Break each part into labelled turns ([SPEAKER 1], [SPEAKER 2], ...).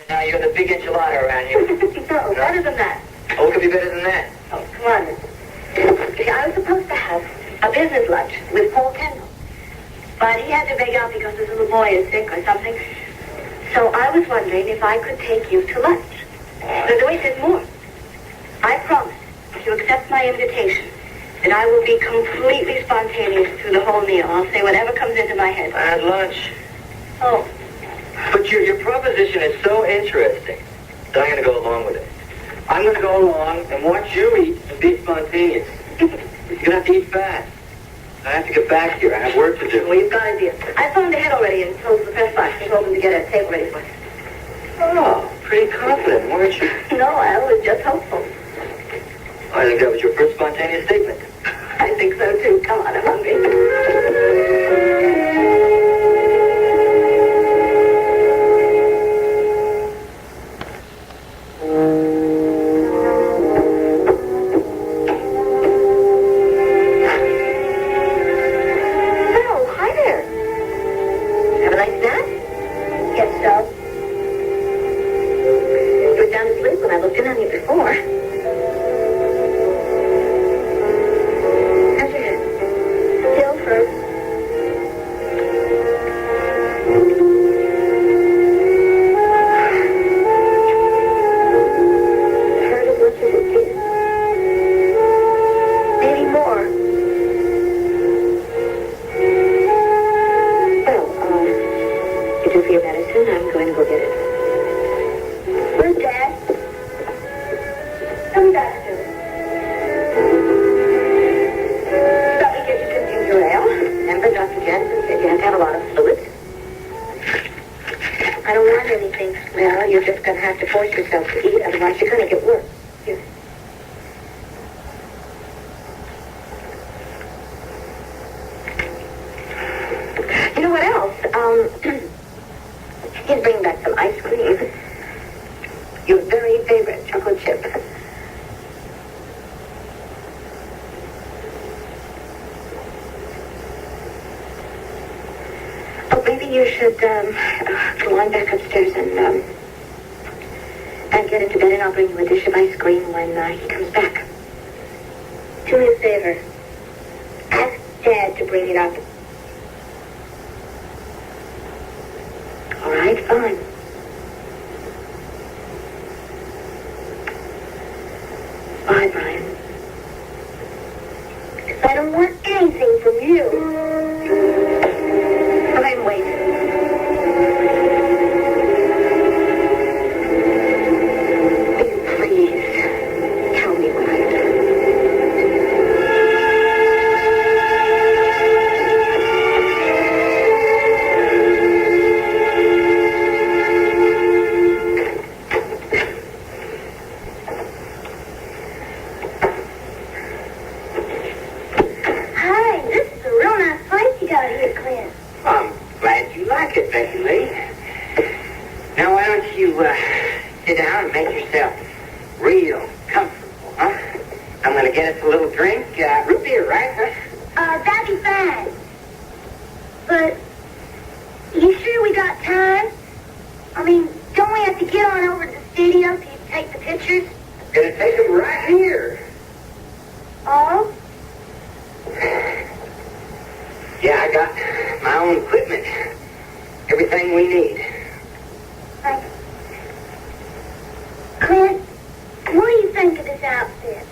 [SPEAKER 1] Now you're the big enchilada around here.
[SPEAKER 2] No, better than that.
[SPEAKER 1] Oh, what could be better than that?
[SPEAKER 2] Oh, come on. See, I was supposed to have a business lunch with Paul Kendall. But he had to beg out because his little boy is sick or something. So I was wondering if I could take you to lunch. But wait, there's more. I promise, if you accept my invitation, that I will be completely spontaneous through the whole meal. I'll say whatever comes into my head.
[SPEAKER 1] At lunch.
[SPEAKER 2] Oh.
[SPEAKER 1] But your proposition is so interesting that I'm going to go along with it. I'm going to go along and watch you eat and be spontaneous. You're going to have to eat fast. I have to get back here. I have work to do.
[SPEAKER 2] Well, you've got a deal. I phoned ahead already and told the press box. I told them to get a table ready for us.
[SPEAKER 1] Oh, pretty confident, weren't you?
[SPEAKER 2] No, I was just hopeful.
[SPEAKER 1] I think that was your first spontaneous statement.
[SPEAKER 2] I think so, too. Come on, I'm hungry. Go on back upstairs and get into bed, and I'll bring you a dish of ice cream when he comes back. Do me a favor. Ask Dad to bring it up. All right, fine. Bye, Brian. I don't want anything from you. I'm waiting.
[SPEAKER 1] Sit down and make yourself real comfortable, huh? I'm going to get us a little drink. Root beer, right, huh?
[SPEAKER 2] That'd be fine. But, you sure we got time? I mean, don't we have to get on over to the studio so you can take the pictures?
[SPEAKER 1] Gonna take them right here.
[SPEAKER 2] Oh?
[SPEAKER 1] Yeah, I got my own equipment. Everything we need.
[SPEAKER 2] Thanks. Clint, what do you think of this outfit?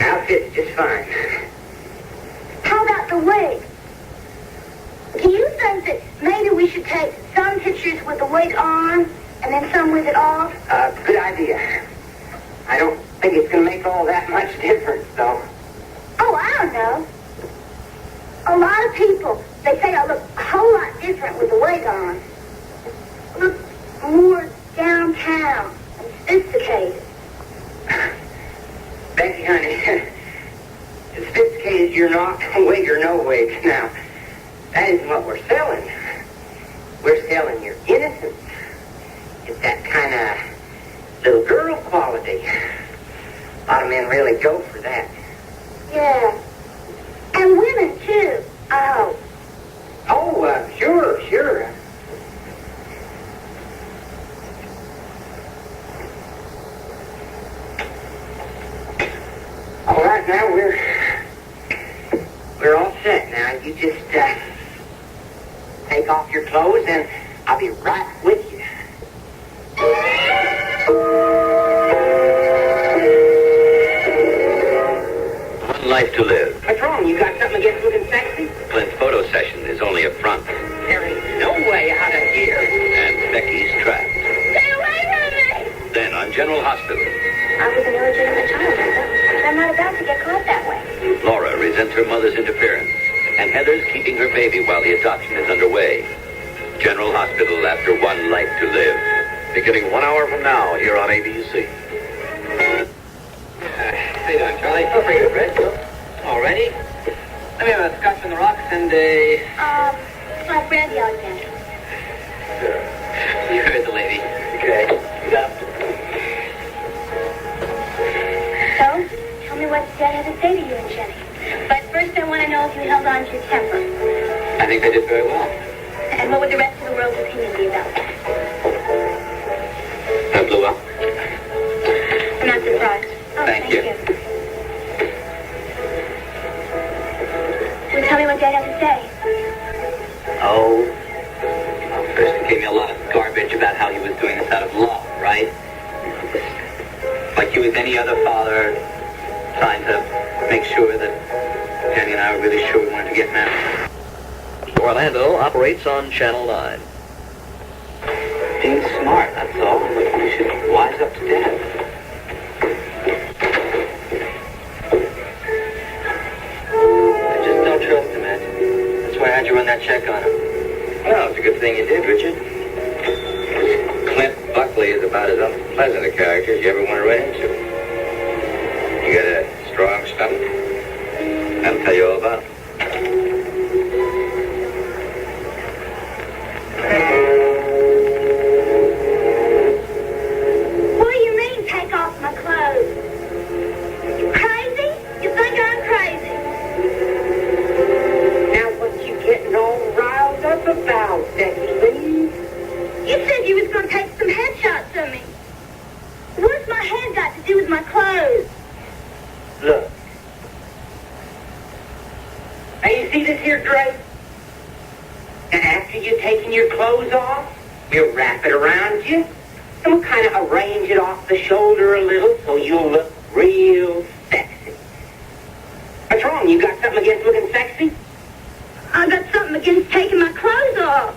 [SPEAKER 1] Outfit's just fine.
[SPEAKER 2] How about the wig? Do you think that maybe we should take some pictures with the wig on and then some with it off?
[SPEAKER 1] Good idea. I don't think it's going to make all that much difference, though.
[SPEAKER 2] Oh, I don't know. A lot of people, they say I look a whole lot different with the wig on. Look more downtown and sophisticated.
[SPEAKER 1] Becky, honey, sophisticated you're not, wig or no wig. Now, that isn't what we're selling. We're selling your innocence. It's that kind of little girl quality. A lot of men really go for that.
[SPEAKER 2] Yeah. And women, too, I hope.
[SPEAKER 1] Oh, sure. now we're all set. Now you just take off your clothes and I'll be right with you.
[SPEAKER 3] One life to live.
[SPEAKER 1] What's wrong? You got something against looking sexy?
[SPEAKER 3] Clint's photo session is only a front.
[SPEAKER 1] There ain't no way out of here.
[SPEAKER 3] And Becky's trapped.
[SPEAKER 2] Stay away from me!
[SPEAKER 3] Then on General Hospital,
[SPEAKER 2] I was an illegitimate child, Martha. I'm not about to get caught that way.
[SPEAKER 3] Laura resents her mother's interference, and Heather's keeping her baby while the adoption is underway. General Hospital after One Life to Live.
[SPEAKER 4] Beginning 1 hour from now here on ABC.
[SPEAKER 5] How you doing, Charley? Oh, pretty good, Red. Already? Let me have a scotch on the rocks and a...
[SPEAKER 2] Like Brandy Alexander.
[SPEAKER 5] You heard the lady.
[SPEAKER 1] Okay. Yeah.
[SPEAKER 2] So, tell me what Dad had to say to you and Jenny. But first I want to know if you held on to your temper.
[SPEAKER 5] I think they did very well.
[SPEAKER 2] And what would the rest of the world's opinion be about that?
[SPEAKER 5] That blew up.
[SPEAKER 2] I'm not surprised. Oh,
[SPEAKER 5] Thank you.
[SPEAKER 2] Well, tell me what Dad had to say.
[SPEAKER 5] Oh. Well, first he gave me a lot of garbage about how he was doing this out of love, right? Like he was any other father trying to make sure that Jenny and I were really sure we wanted to get married.
[SPEAKER 4] Orlando operates on Channel 9.
[SPEAKER 5] Being smart, that's all. You should wise up to Dad. I just don't trust him, Ed. That's why I had you run that check on him.
[SPEAKER 3] Well, it's a good thing you did, Richard. Clint Buckley is about as unpleasant a character as you ever want to run into. You got a strong stomach? I'll tell you all about it.
[SPEAKER 2] What do you mean, take off my clothes? You crazy? You think I'm crazy?
[SPEAKER 1] Now what you getting all riled up about, Becky Lee?
[SPEAKER 2] You said you was going to take some headshots of me. What's my head got to do with my clothes?
[SPEAKER 1] Look. Now you see this here drape? And after you've taken your clothes off, we'll wrap it around you, and we'll kind of arrange it off the shoulder a little so you'll look real sexy. What's wrong? You got something against looking sexy?
[SPEAKER 2] I got something against taking my clothes off.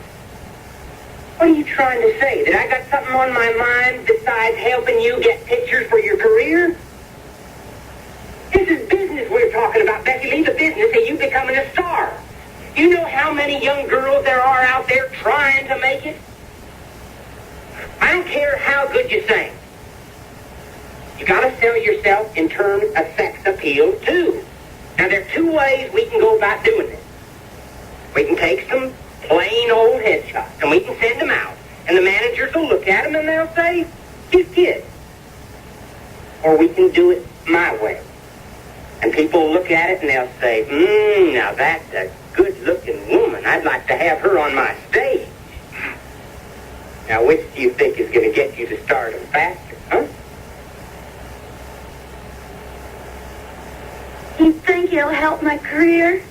[SPEAKER 1] What are you trying to say? That I got something on my mind besides helping you get pictures for your career? This is business we're talking about, Becky Lee, the business of you becoming a star. You know how many young girls there are out there trying to make it? I don't care how good you sing. You gotta sell yourself in terms of sex appeal, too. Now, there are two ways we can go about doing this. We can take some plain old headshots, and we can send them out, and the managers will look at them, and they'll say, he's kid. Or we can do it my way. And people will look at it, and they'll say, now that's a good-looking woman. I'd like to have her on my stage. Now, which do you think is going to get you to stardom faster, huh?
[SPEAKER 2] You think it'll help my career?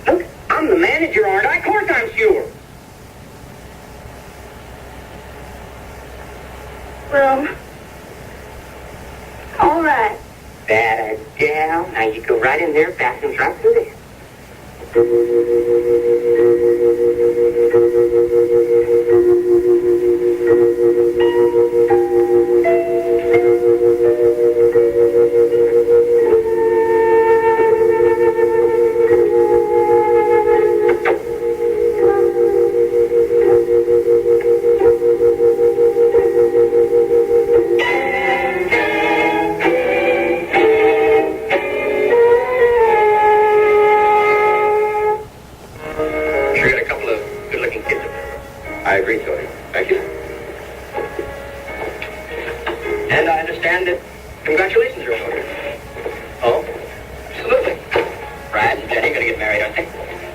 [SPEAKER 1] Look, I'm the manager, aren't I? Of course I'm sure.
[SPEAKER 2] Well, all right.
[SPEAKER 1] That a gal. Now you go right in there, bathroom's right through there.
[SPEAKER 3] I agree, Tony. Thank you.
[SPEAKER 5] And I understand that congratulations are in order.
[SPEAKER 3] Oh?
[SPEAKER 5] Absolutely. Brad and Jenny are going to get married, aren't they?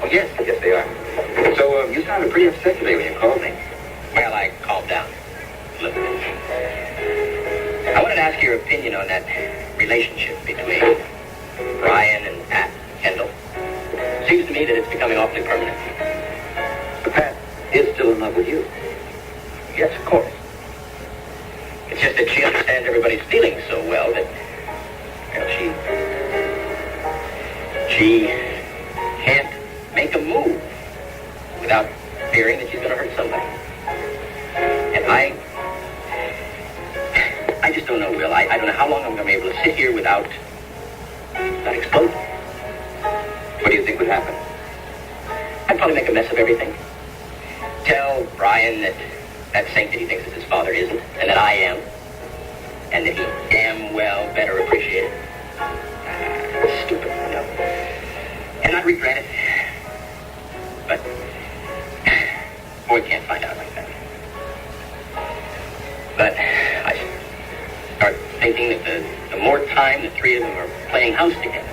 [SPEAKER 3] Oh, yes. Yes, they are. So, you sounded pretty upset today when you called me.
[SPEAKER 5] Well, I calmed down a little bit. I wanted to ask your opinion on that relationship between
[SPEAKER 3] with you.
[SPEAKER 5] Yes, of course. It's just that she understands everybody's feelings so well that, she can't make a move without fearing that she's going to hurt somebody. And I just don't know, Will. I don't know how long I'm going to be able to sit here without exploding.
[SPEAKER 3] What do you think would happen?
[SPEAKER 5] I'd probably make a mess of everything. Tell Brian that saint that he thinks is his father isn't, and that I am, and that he damn well better appreciate it. Stupid, I know. And I'd regret it. But boy can't find out like that. But I start thinking that the more time the three of them are playing house together,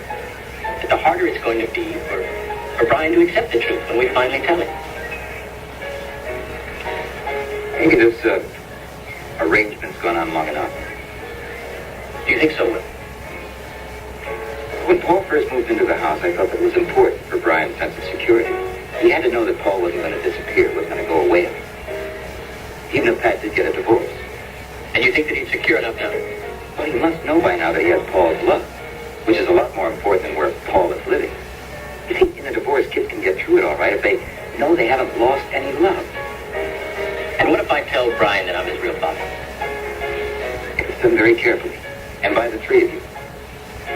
[SPEAKER 5] that the harder it's going to be for Brian to accept the truth when we finally tell him.
[SPEAKER 3] Maybe this arrangement's gone on long enough.
[SPEAKER 5] Do you think so, Will?
[SPEAKER 3] When Paul first moved into the house, I felt that it was important for Brian's sense of security. He had to know that Paul wasn't going to disappear, wasn't going to go away. Even if Pat did get a divorce.
[SPEAKER 5] And you think that he's secure enough now?
[SPEAKER 3] Well, he must know by now that he has Paul's love, which is a lot more important than where Paul is living. You see, in a divorce, kids can get through it all right if they know they haven't lost any love.
[SPEAKER 5] And what if I tell Brian that I'm his real father?
[SPEAKER 3] Listen very carefully, and by the three of you.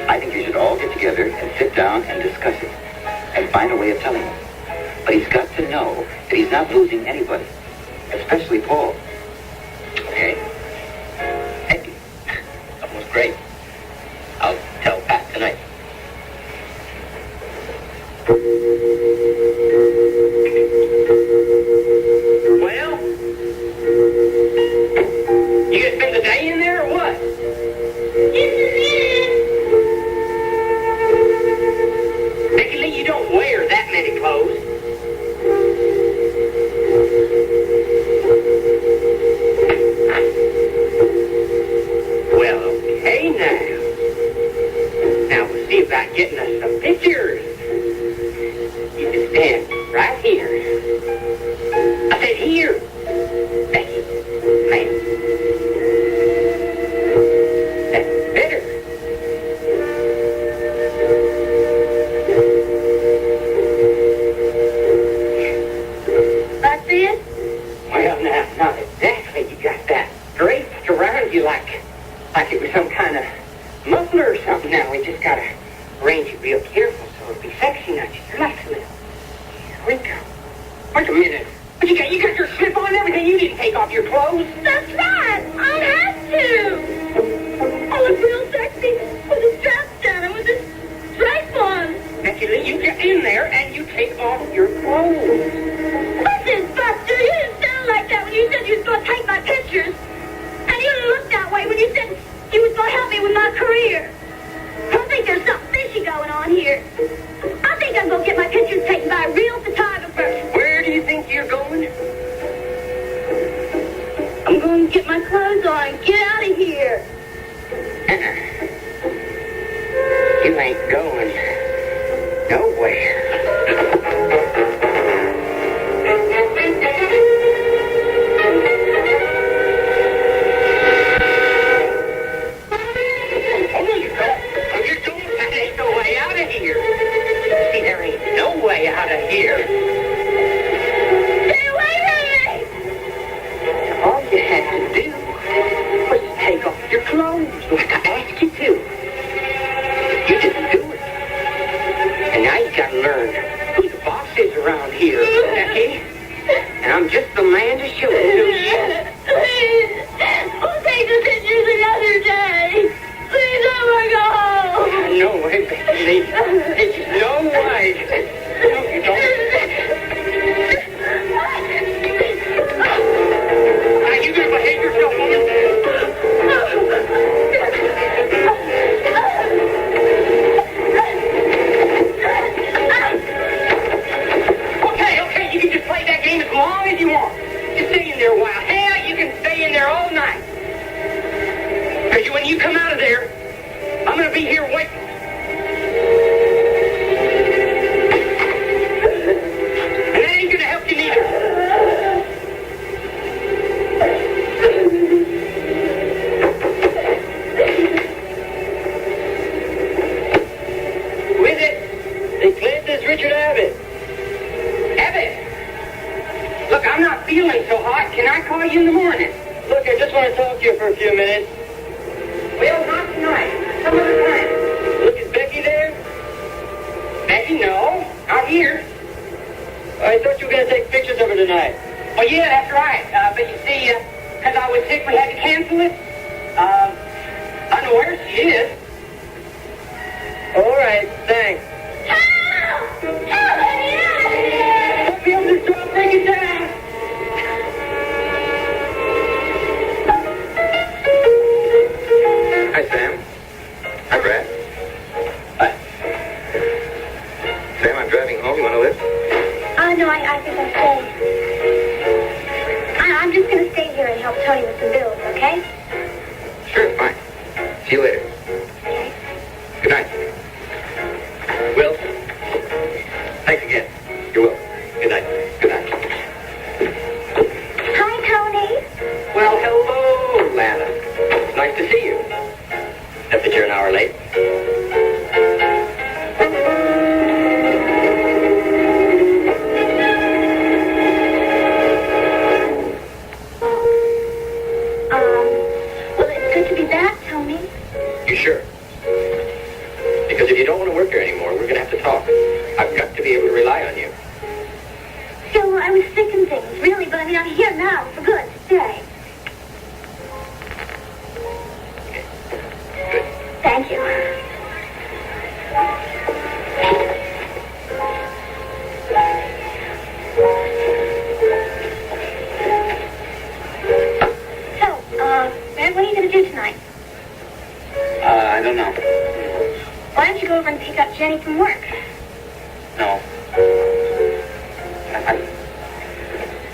[SPEAKER 3] I think you should all get together and sit down and discuss it, and find a way of telling him. But he's got to know that he's not losing anybody, especially Paul.
[SPEAKER 5] Okay. Thank you. That was great. I'll tell Pat tonight. Well? You gonna spend the day in there or what? Becky Lee, you don't wear that many clothes. Well, okay now we'll see about getting us some pictures. You can stand right here. I said here. Becky, ma'am. That's better.
[SPEAKER 2] Like this?
[SPEAKER 1] Well, now, not exactly. You got that draped around you like it was some kind of muffler or something. Now, we just got to arrange it real careful so it'll be sexy, not just relax a little. Here we go. Wait a minute. What you got? You got your slip on and everything? You didn't take off your clothes?
[SPEAKER 2] That's right. I have to. I look real sexy with the straps down and with this stripe on.
[SPEAKER 1] Becky Lee, you get in there and you take off your clothes.
[SPEAKER 2] Listen, Buster, you didn't sound like that when you said you was going to take my pictures. And you didn't look that way when you said you was going to help me with my career. I think there's something fishy going on here. I think I'm going to get my pictures taken by a real photographer.
[SPEAKER 1] Where do you think you're going?
[SPEAKER 2] I'm going to get my clothes on and get out of here.
[SPEAKER 1] You ain't going nowhere. There ain't no way out of here.
[SPEAKER 2] Get away from me!
[SPEAKER 1] All you had to do was take off your clothes like I asked you to. You didn't do it. And now you gotta learn call you in the morning. Look, I just want to talk to you for a few minutes. Well, not tonight. Some other time. Look, is Becky there? Becky, no. Not here. I thought you were going to take pictures of her tonight. Oh, yeah, that's right. But you see, because I was sick, we had to cancel it. I don't know where she is. All right, thanks.
[SPEAKER 2] Help! Help! Let me out of here!
[SPEAKER 1] I'll be able to drop, bring it down.
[SPEAKER 3] Hi, Sam. Hi, Brad. Hi. Sam, I'm driving home. You want to lift?
[SPEAKER 2] No, I think I'll stay. I'm just going to stay here and help Tony with some bills, okay?
[SPEAKER 3] Sure, fine. See you later.
[SPEAKER 2] Okay.
[SPEAKER 3] Good night. Will, thanks again. You're welcome. Good night. Good night.
[SPEAKER 2] Hi, Tony.
[SPEAKER 3] Well, hello, Lana. It's nice to see you. Except that you're an hour late.
[SPEAKER 2] Well, it's good to be back, Tony.
[SPEAKER 3] You sure? Because if you don't want to work here anymore, we're going to have to talk. I've got to be able to rely on you.
[SPEAKER 2] So, I was sick and things, really, but I mean, I'm here now for good to stay.
[SPEAKER 3] Good.
[SPEAKER 2] Thank you. So, Brad, what are you going to do tonight?
[SPEAKER 5] I don't know.
[SPEAKER 2] Why don't you go over and pick up Jenny from work?
[SPEAKER 5] No.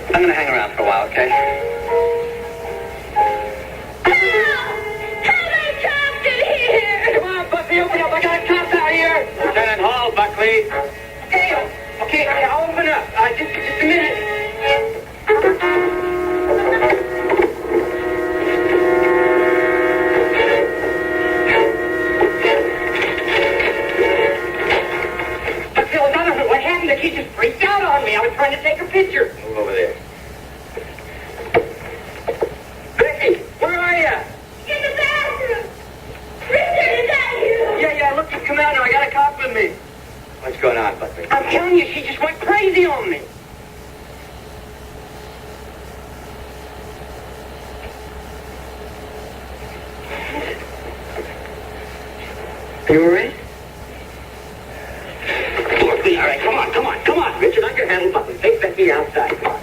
[SPEAKER 5] I'm going to hang around for a while, okay?
[SPEAKER 1] Come on, Buckley, open up. I got a cop out here.
[SPEAKER 5] Lieutenant Hall, Buckley.
[SPEAKER 1] Okay, I'll open up. Just a minute. Buckley, I don't know what happened. The kid just freaked out on me. I was trying to take a picture.
[SPEAKER 3] Move over there.
[SPEAKER 1] Becky, where are you?
[SPEAKER 2] In the bathroom! Richard, is that you?
[SPEAKER 1] Yeah, look, you come out now. I got a cop with me.
[SPEAKER 3] What's going on, Buckley?
[SPEAKER 1] I'm telling you, she just went crazy on me. Are you all right? Buckley, all right, come on. Richard, I can handle Buckley. Take Becky outside. Come on.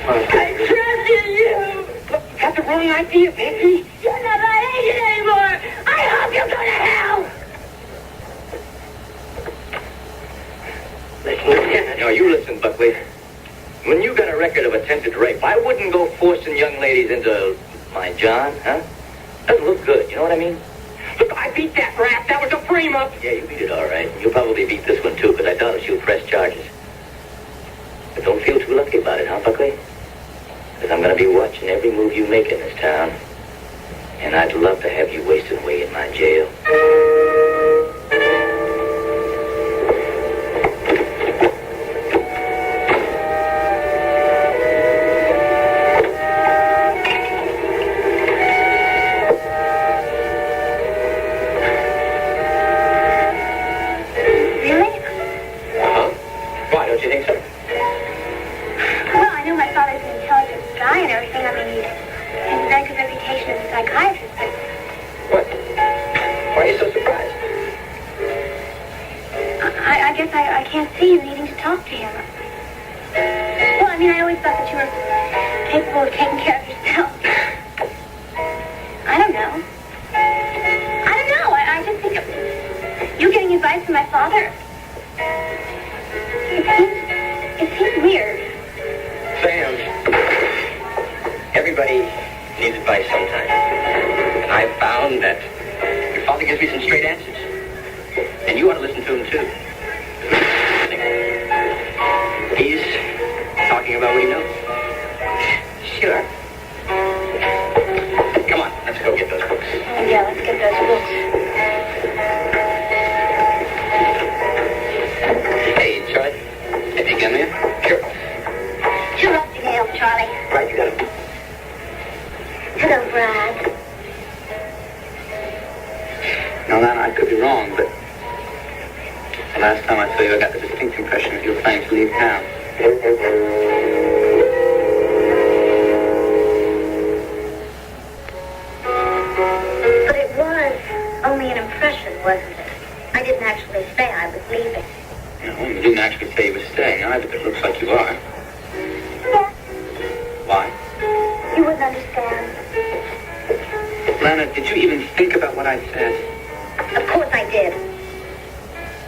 [SPEAKER 2] I trusted you!
[SPEAKER 1] Look, you got the wrong idea, Becky.
[SPEAKER 2] You're not my agent anymore! I hope you go to hell!
[SPEAKER 3] Listen. No, you listen, Buckley. When you got a record of attempted rape, I wouldn't go forcing young ladies into my John, huh? Doesn't look good, you know what I mean?
[SPEAKER 1] Look, I beat that rap. That was a frame-up.
[SPEAKER 3] Yeah, you beat it all right. You'll probably beat this one, too, because I doubt if you'll press charges. But don't feel too lucky about it, huh, Buckley? Because I'm going to be watching every move you make in this town. And I'd love to have you wasted away in my jail.
[SPEAKER 5] you, I got the distinct impression that you were planning to leave town.
[SPEAKER 2] But it was only an impression, wasn't it? I didn't actually say I was leaving.
[SPEAKER 5] No, you didn't actually say you were staying either, but it looks like you are.
[SPEAKER 2] Yes.
[SPEAKER 5] Why?
[SPEAKER 2] You wouldn't understand.
[SPEAKER 5] Lana, did you even think about what I said?
[SPEAKER 2] Of course I did.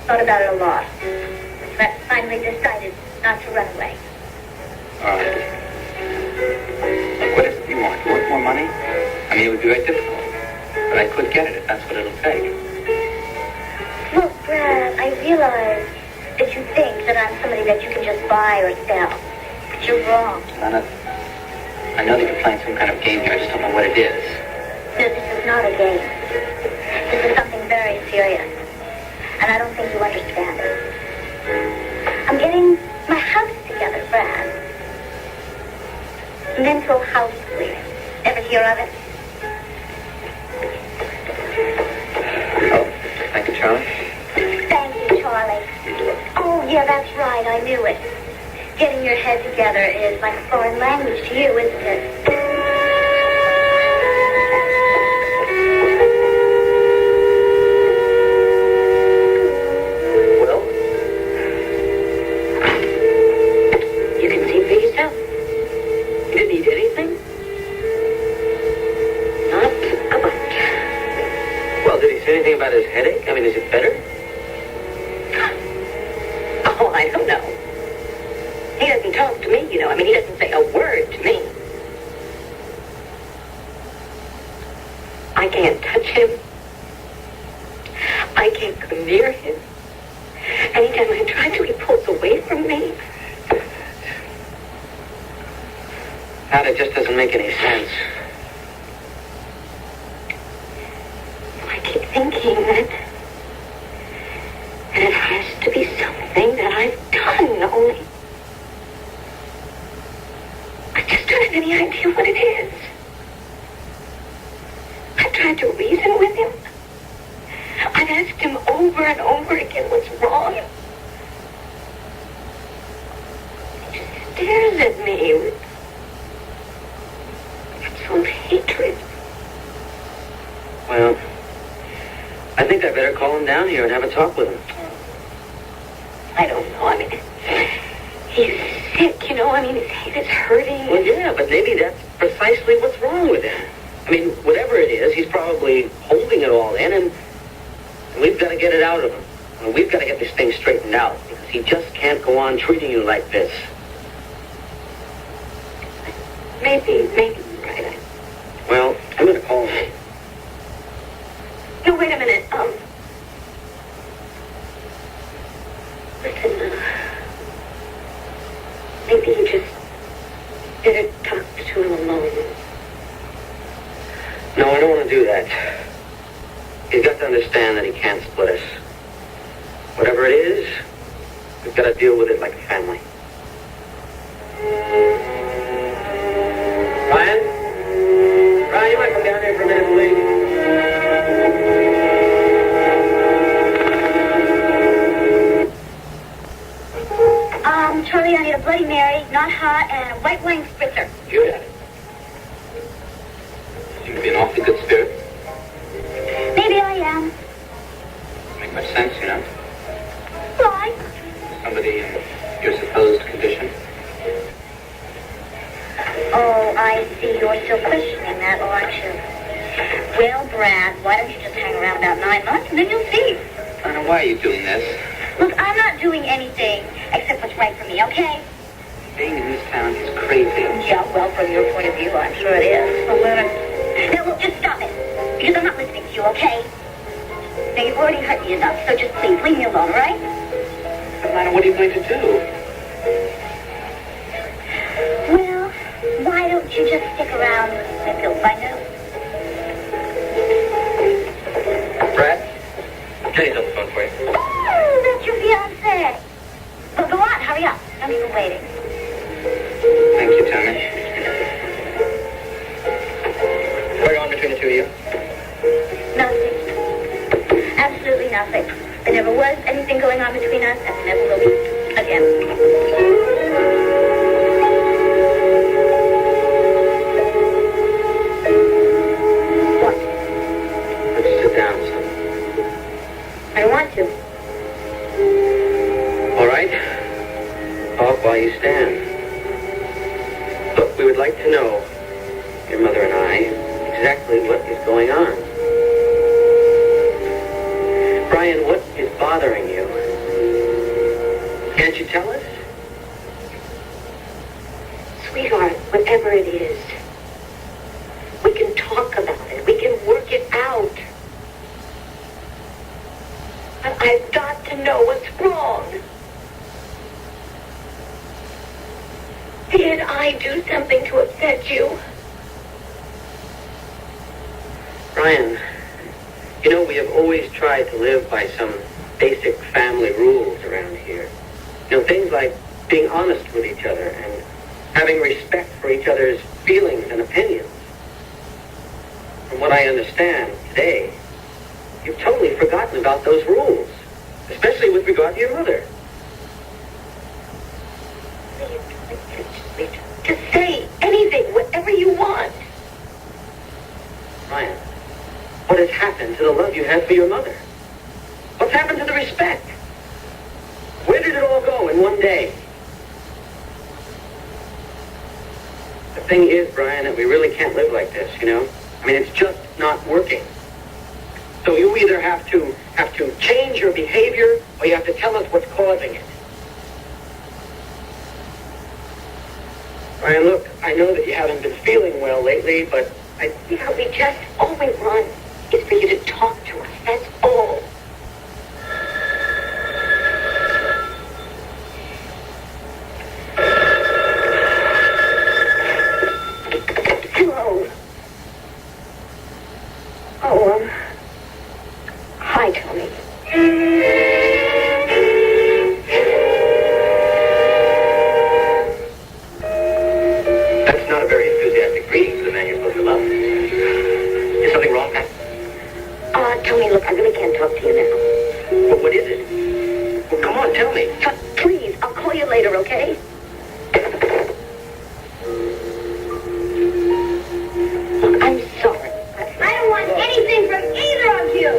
[SPEAKER 2] Thought about it a lot. But finally decided not to run away.
[SPEAKER 5] All right. Look, what is it you want? You want more money? I mean, it would be very difficult. But I could get it if that's what it'll take.
[SPEAKER 2] Look, Brad, I realize that you think that I'm somebody that you can just buy or sell. But you're wrong.
[SPEAKER 5] Lana, I know that you're playing some kind of game here. I just don't know what it is.
[SPEAKER 2] No, this is not a game. This is something very serious. And I don't think you understand it. I'm getting my house together, Brad. Mental house cleaning. Ever hear of it?
[SPEAKER 5] Oh, thank you, Charley.
[SPEAKER 2] Thank you, Charley. Oh, yeah, that's right. I knew it. Getting your head together is like a foreign language to you, isn't it?
[SPEAKER 1] Well, you can see for yourself. You didn't eat anything? Not a bite. Well, did he say anything about his headache? I mean, is it better? Oh, I don't know. He doesn't talk to me, you know. I mean, he doesn't say a word to me. I can't touch him. I can't come near him. Anytime I try to, he pulls away from me.
[SPEAKER 5] That it just doesn't make any sense.
[SPEAKER 1] I keep thinking that it has to be something that I've done, only I just don't have any idea what it is. I've tried to reason with him. I've asked him over and over again what's wrong. He just stares at me with some hatred.
[SPEAKER 5] Well, I think I better call him down here and have a talk with him.
[SPEAKER 1] I don't know. I mean, he's sick, you know. I mean, his head is hurting.
[SPEAKER 5] Well, yeah, but maybe that's precisely what's wrong with him. I mean, whatever it is, he's probably holding it all in, and we've got to get it out of him. I mean, we've got to get this thing straightened out, because he just can't go on treating you like this.
[SPEAKER 1] Maybe you're right.
[SPEAKER 5] Well, I'm going to call him.
[SPEAKER 1] No, wait a minute. Listen, maybe you just better talk to him alone.
[SPEAKER 5] No, I don't want to do that. He's got to understand that he can't split us. Whatever it is, we've got to deal with it like a family. Ryan, you might come down here for a minute, please.
[SPEAKER 2] Charlie, I need a Bloody Mary, not hot, and a white wine spritzer.
[SPEAKER 5] You got it. Seem to be an awfully good spirit.
[SPEAKER 2] Maybe I am.
[SPEAKER 5] Make much sense, you know.
[SPEAKER 2] Why?
[SPEAKER 5] Somebody in your supposed condition.
[SPEAKER 2] Oh, I see. You're still questioning that, aren't you? Well, Brad, why don't you just hang around about 9 months, and then you'll see.
[SPEAKER 5] Lana, why are you doing this?
[SPEAKER 2] Look, I'm not doing anything except what's right for me, okay?
[SPEAKER 5] Staying in this town is crazy.
[SPEAKER 2] Yeah, well, from your point of view, I'm sure it is. Now, look, just stop it. Because I'm not listening to you, okay? Now, you've already hurt me enough, so just please leave me alone, all right?
[SPEAKER 5] But Lana, what are you going to do?
[SPEAKER 2] Well, why don't you just stick around and you'll find out?
[SPEAKER 5] Brad? Jenny's on the phone for you.
[SPEAKER 2] Oh, that's your fiancé. Well, go on, hurry up. Don't keep him waiting.
[SPEAKER 5] Thank you, Tommy.
[SPEAKER 3] What's going on between the two of you?
[SPEAKER 2] Nothing. Absolutely nothing. There never was anything going on between us, and there never will be again. What?
[SPEAKER 1] Let's sit down, son.
[SPEAKER 2] I don't want to.
[SPEAKER 1] All right. Talk while you stand. Look, we would like to know, your mother and I, exactly what is going on. Brian, what is bothering you? Can't you tell us?
[SPEAKER 2] Sweetheart, whatever it is, we can talk about it. We can work it out. But I've got to know what's wrong. Did I do something to upset you?
[SPEAKER 1] Brian, you know, we have always tried to live by some basic family rules around here. You know, things like being honest with each other and having respect for each other's feelings and opinions. From what I understand today, you've totally forgotten about those rules, especially with regard to your mother.
[SPEAKER 2] Just say anything, whatever you want.
[SPEAKER 1] Brian, what has happened to the love you had for your mother? What's happened to the respect? Where did it all go in one day? The thing is, Brian, that we really can't live like this, you know? I mean, it's just not working. So you either have to change your behavior, or you have to tell us what's causing it. Brian, look, I know that you haven't been feeling well lately, but
[SPEAKER 2] All we want is for you to talk to us. That's all. Hello. Oh, hi, Tony.
[SPEAKER 1] That's not a very enthusiastic greeting for the man you're supposed to love. Is something wrong, Pat?
[SPEAKER 2] Tony, look, I really can't talk to you now.
[SPEAKER 1] Well, what is it? Well, come on, tell me.
[SPEAKER 2] Please, I'll call you later, okay? Look, I'm sorry. I don't want anything from either of you.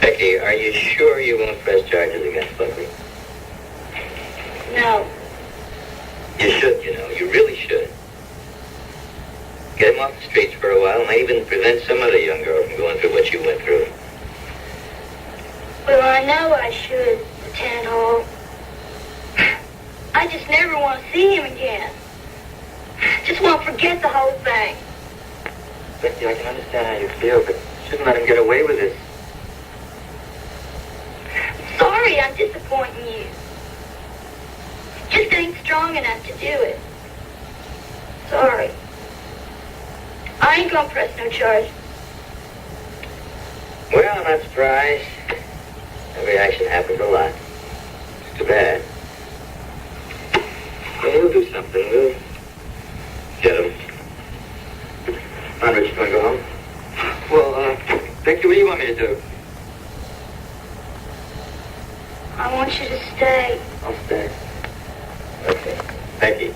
[SPEAKER 3] Becky, are you sure you won't press charges against Buckley?
[SPEAKER 2] No.
[SPEAKER 3] You should, you know. You really should. Get him off the streets for a while. Might even prevent some other young girl from going through what you went through.
[SPEAKER 2] Well, I know I should, Lieutenant Hall. I just never want to see him again. Just want to forget the whole thing.
[SPEAKER 1] Becky, I can understand how you feel, but you shouldn't let him get away with this.
[SPEAKER 2] Sorry I'm disappointing you. Just ain't strong enough to do it. Sorry. I ain't gonna press no charge.
[SPEAKER 3] Well, I'm not surprised. That reaction happens a lot. It's too bad. Well, we'll do something. We'll get him. Come on, Rich, you want to go home?
[SPEAKER 1] Well, Becky, what do you want me to do?
[SPEAKER 2] I want you to stay.
[SPEAKER 1] I'll stay.
[SPEAKER 3] Okay. Becky.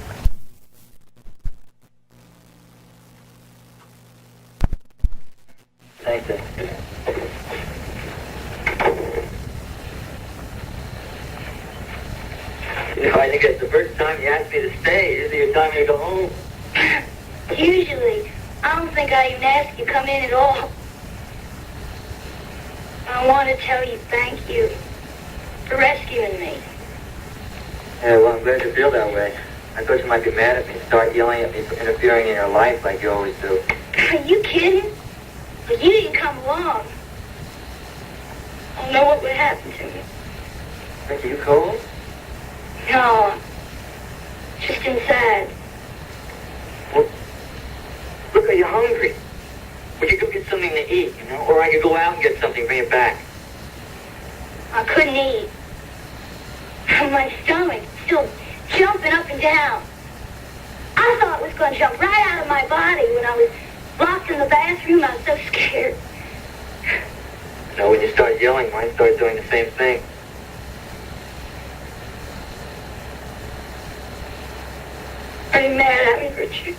[SPEAKER 1] Thank you. You know, I think it's the first time you asked me to stay. Is it your time to go home?
[SPEAKER 2] Usually, I don't think I even ask you to come in at all. I want to tell you thank you for rescuing me.
[SPEAKER 1] Yeah, well, I'm glad you feel that way. I thought you might be mad at me and start yelling at me for interfering in your life like you always do.
[SPEAKER 2] Are you kidding? But you didn't come along. I don't know what would happen to me.
[SPEAKER 1] Becky, you cold?
[SPEAKER 2] No, just inside.
[SPEAKER 1] Well, look, are you hungry? We could go get something to eat, you know? Or I could go out and get something, bring it back.
[SPEAKER 2] I couldn't eat. My stomach still jumping up and down. I thought it was going to jump right out of my body when I was locked in the bathroom. I was so scared.
[SPEAKER 1] No, when you start yelling, mine starts doing the same thing.
[SPEAKER 2] Are you mad at me, Richard?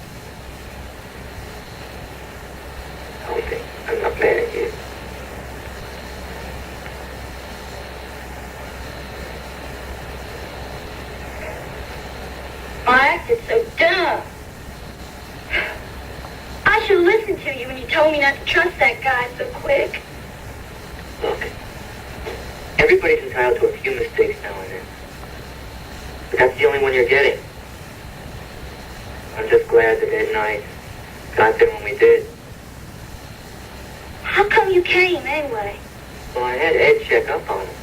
[SPEAKER 1] Okay, I'm not mad at you.
[SPEAKER 2] I acted so dumb. I should have listened to you when you told me not to trust that guy so quick.
[SPEAKER 1] Look, everybody's entitled to a few mistakes now and then. But that's the only one you're getting. I'm just glad that Ed and I got there when we did.
[SPEAKER 2] How come you came anyway?
[SPEAKER 1] Well, I had Ed check up on him.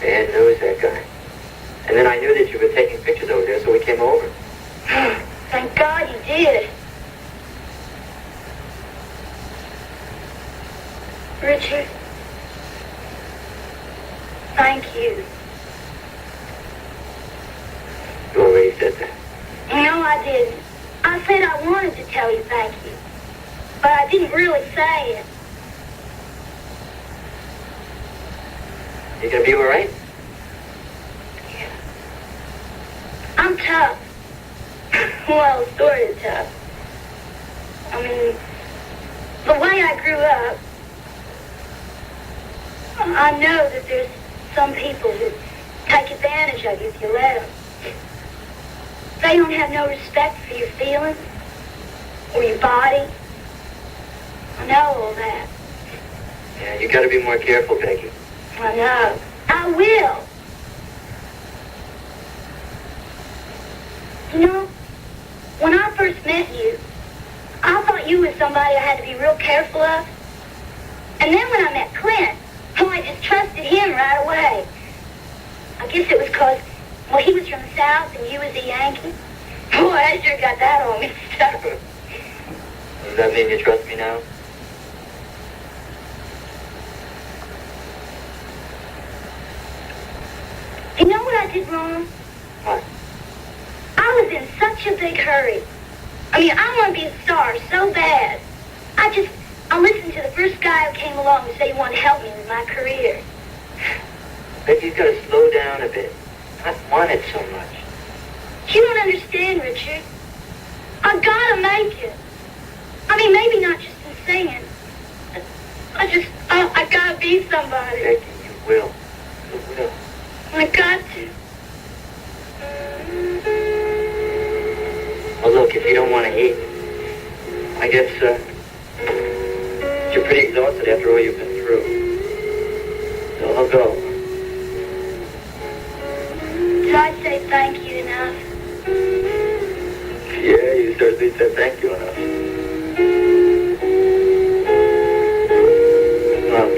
[SPEAKER 1] Ed knows that guy. And then I knew that you were taking pictures over there, so we came over.
[SPEAKER 2] Thank God you did. Richard, thank you.
[SPEAKER 1] You already said that.
[SPEAKER 2] No, I didn't. I said I wanted to tell you thank you, but I didn't really say it.
[SPEAKER 1] You gonna be all right?
[SPEAKER 2] Yeah. I'm tough. Well, sort of tough. I mean, the way I grew up, I know that there's some people who take advantage of you if you let them. They don't have no respect for your feelings or your body. I know all that.
[SPEAKER 1] Yeah, you gotta be more careful, Becky.
[SPEAKER 2] I know. I will. You know, when I first met you, I thought you was somebody I had to be real careful of. And then when I met Clint, I just trusted him right away. I guess it was because, well, he was from the South and you was a Yankee. Boy, I sure got that on me.
[SPEAKER 1] Does that mean you trust me now?
[SPEAKER 2] You know what I did wrong?
[SPEAKER 1] What?
[SPEAKER 2] I was in such a big hurry. I mean, I want to be a star so bad. I listened to the first guy who came along and said he wanted to help me with my career.
[SPEAKER 1] Becky's gotta slow down a bit. I want it so much.
[SPEAKER 2] You don't understand, Richard. I gotta make it. I mean, maybe not just in singing. I gotta be somebody.
[SPEAKER 1] Becky, you will. You will.
[SPEAKER 2] I got to.
[SPEAKER 1] Well, look, if you don't want to eat, I guess, you're pretty exhausted after all you've been through. So I'll go.
[SPEAKER 2] Did I say thank you enough?
[SPEAKER 1] Yeah, you certainly said thank you enough. Well,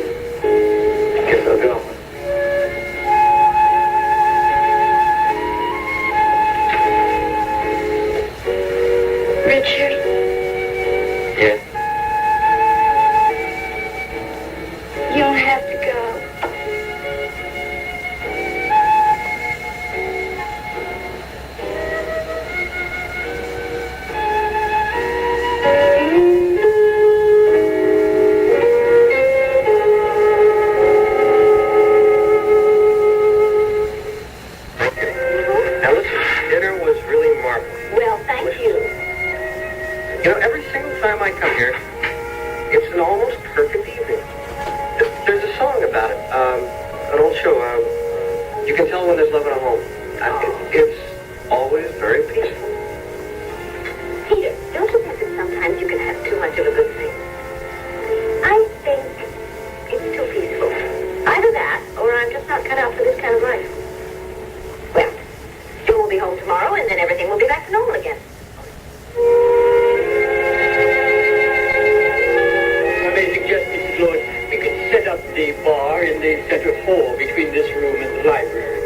[SPEAKER 1] I guess I'll go.
[SPEAKER 2] Richard?
[SPEAKER 1] Yeah?
[SPEAKER 2] You don't have to go.
[SPEAKER 1] Now listen, dinner was really marvelous.
[SPEAKER 2] Well, thank you.
[SPEAKER 1] You know, every single time I come here, it's an almost perfect evening. There's a song about it, an old show, You Can Tell When There's Love in a Home. It's always very peaceful.
[SPEAKER 2] Peter, don't you think that sometimes you can have too much of a good thing? I think it's too peaceful. Either that, or I'm just not cut out for this kind of life. Well, you will be home tomorrow, and then everything will be back to normal again.
[SPEAKER 6] I may suggest, Mrs. Lord, we could set up the bar in the center hall between this room and the library.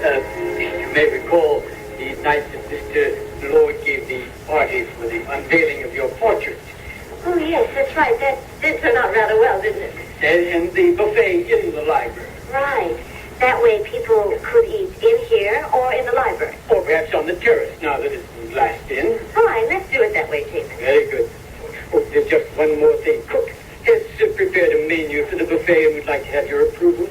[SPEAKER 6] You may recall the night that Mr. Lord gave the party for the unveiling of your portrait.
[SPEAKER 2] Oh, yes, that's right. That did turn out rather well, didn't it?
[SPEAKER 6] And the buffet in the library.
[SPEAKER 2] Right. That way people could eat in here or in the library.
[SPEAKER 6] Or perhaps on the terrace, now that it's glassed in.
[SPEAKER 2] Fine, let's do it that way, Jameson.
[SPEAKER 6] Very good. Oh, there's just one more thing. Cook has prepared a menu for the buffet and would like to have your approval.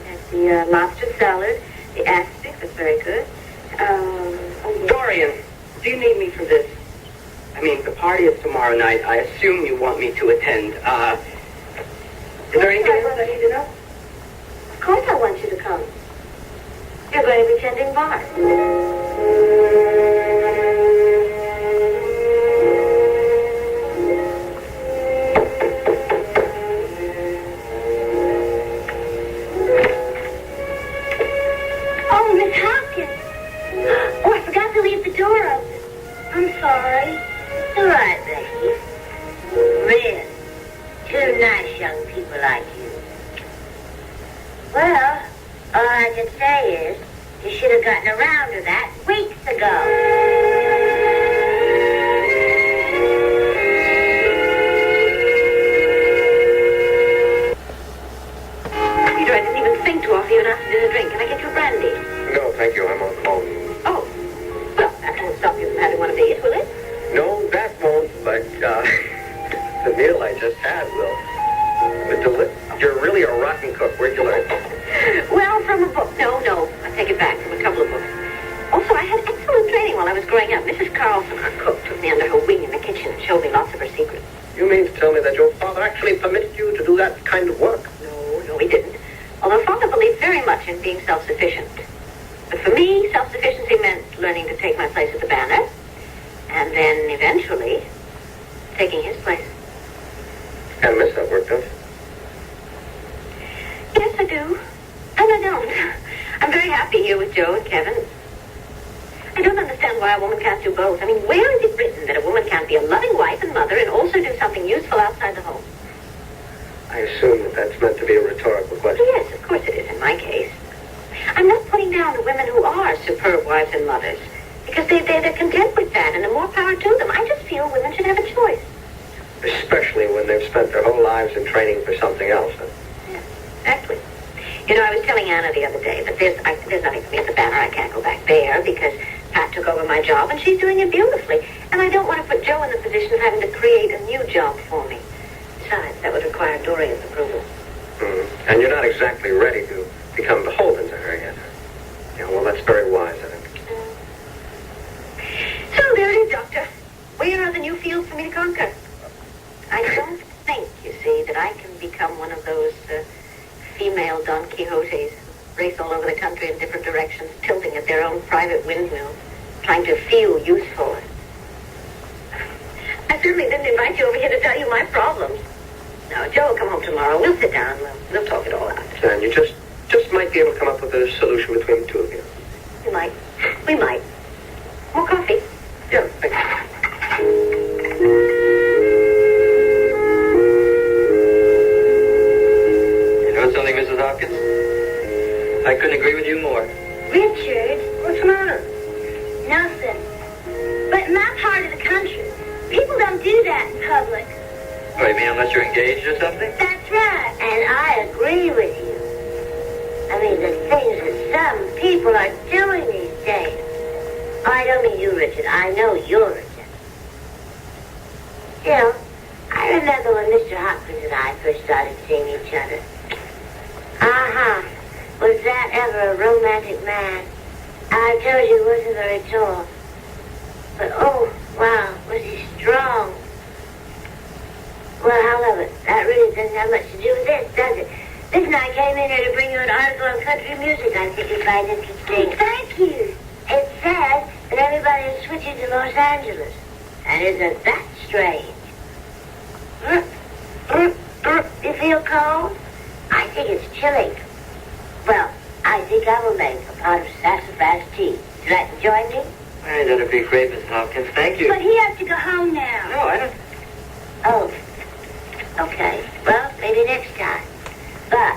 [SPEAKER 2] That's the lobster salad, the aspic, that's very good.
[SPEAKER 1] Dorian, do you need me for this? I mean, the party is tomorrow night. I assume you want me to attend. Is there anything else I need to know?
[SPEAKER 2] Of course I want you to come. You're going to be tending bar.
[SPEAKER 7] Oh, Miss Hopkins. Oh, I forgot to leave the door open. I'm sorry.
[SPEAKER 2] It's all right, Becky. Really, two nice young people like you. Well, all I can say is you should have gotten around to that weeks ago. Peter, I didn't even think to offer you an after-dinner drink. Can I get you a brandy?
[SPEAKER 3] No, thank you. I'm on the phone.
[SPEAKER 2] Oh, well, that won't stop you from having one of these, will it?
[SPEAKER 3] No, that won't, but the meal I just had will. You're really a rotten cook. Where'd you learn?
[SPEAKER 2] Well, from a book. No, I take it back, from a couple of books. Also, I had excellent training while I was growing up. Mrs. Carlson, our cook, took me under her wing in the kitchen and showed me lots of her secrets.
[SPEAKER 3] You mean to tell me that your father actually permitted you to do that kind of work?
[SPEAKER 2] No, he didn't. Although father believed very much in being self-sufficient. But for me, self-sufficiency meant learning to take my place at the Banner, and then eventually taking his place.
[SPEAKER 3] And miss that work, don't you?
[SPEAKER 2] Yes, I do. And I don't. I'm very happy here with Joe and Kevin. I don't understand why a woman can't do both. I mean, where is it written that a woman can't be a loving wife and mother and also do something useful outside the home?
[SPEAKER 3] I assume that that's meant to be a rhetorical question.
[SPEAKER 2] Yes, of course it is in my case. I'm not putting down the women who are superb wives and mothers, because they're content with that, and the more power to them. I just feel women should have a choice.
[SPEAKER 3] Especially when they've spent their whole lives in training for something else.
[SPEAKER 2] Yeah, exactly. You know, I was telling Anna the other day that there's nothing for me at the Banner. I can't go back there because Pat took over my job, and she's doing it beautifully. And I don't want to put Joe in the position of having to create a new job for me. Besides, that would require Dorian's approval.
[SPEAKER 3] And you're not exactly ready to become beholden to her yet. Yeah, well, that's very wise, I think.
[SPEAKER 2] So there it is, Doctor. Where are the new fields for me to conquer? I don't think, you see, that I can become one of those female Don Quixotes, race all over the country in different directions, tilting at their own private windmill, trying to feel useful. I certainly didn't invite you over here to tell you my problems. No, Joe will come home tomorrow. We'll sit down. We'll talk it all out.
[SPEAKER 3] And you just might be able to come up with a solution between the two of you.
[SPEAKER 2] We might. More coffee?
[SPEAKER 3] Yeah, thank you.
[SPEAKER 5] You know something, Mrs. Hopkins? I couldn't agree with you more.
[SPEAKER 7] Richard,
[SPEAKER 3] What's the matter?
[SPEAKER 7] nothing. But in my part of the country, people don't do that in public.
[SPEAKER 5] What, you mean unless you're engaged or something?
[SPEAKER 7] That's right.
[SPEAKER 2] And I agree with you. I mean, the things that some people are doing these days. Oh, I don't mean you, Richard. I know you're Richard. Still, I remember when Mr. Hopkins and I first started seeing each other. Was that ever a romantic man? I told you he wasn't very tall. But, oh, wow, was he strong. Well, however, that really doesn't have much to do with this, does it? Listen, I came in here to bring you an article on country music I think you'd find interesting.
[SPEAKER 7] Thank you.
[SPEAKER 2] It says that everybody is switching to Los Angeles. And isn't that strange? You feel cold? I think it's chilly. Well, I think I will make a pot of sassafras tea. Would you like to join me?
[SPEAKER 5] Hey, that'd be great, Mrs. Hopkins. Thank you.
[SPEAKER 7] But he has to go home now.
[SPEAKER 5] No, I don't...
[SPEAKER 2] Oh, okay. Well, maybe next time. But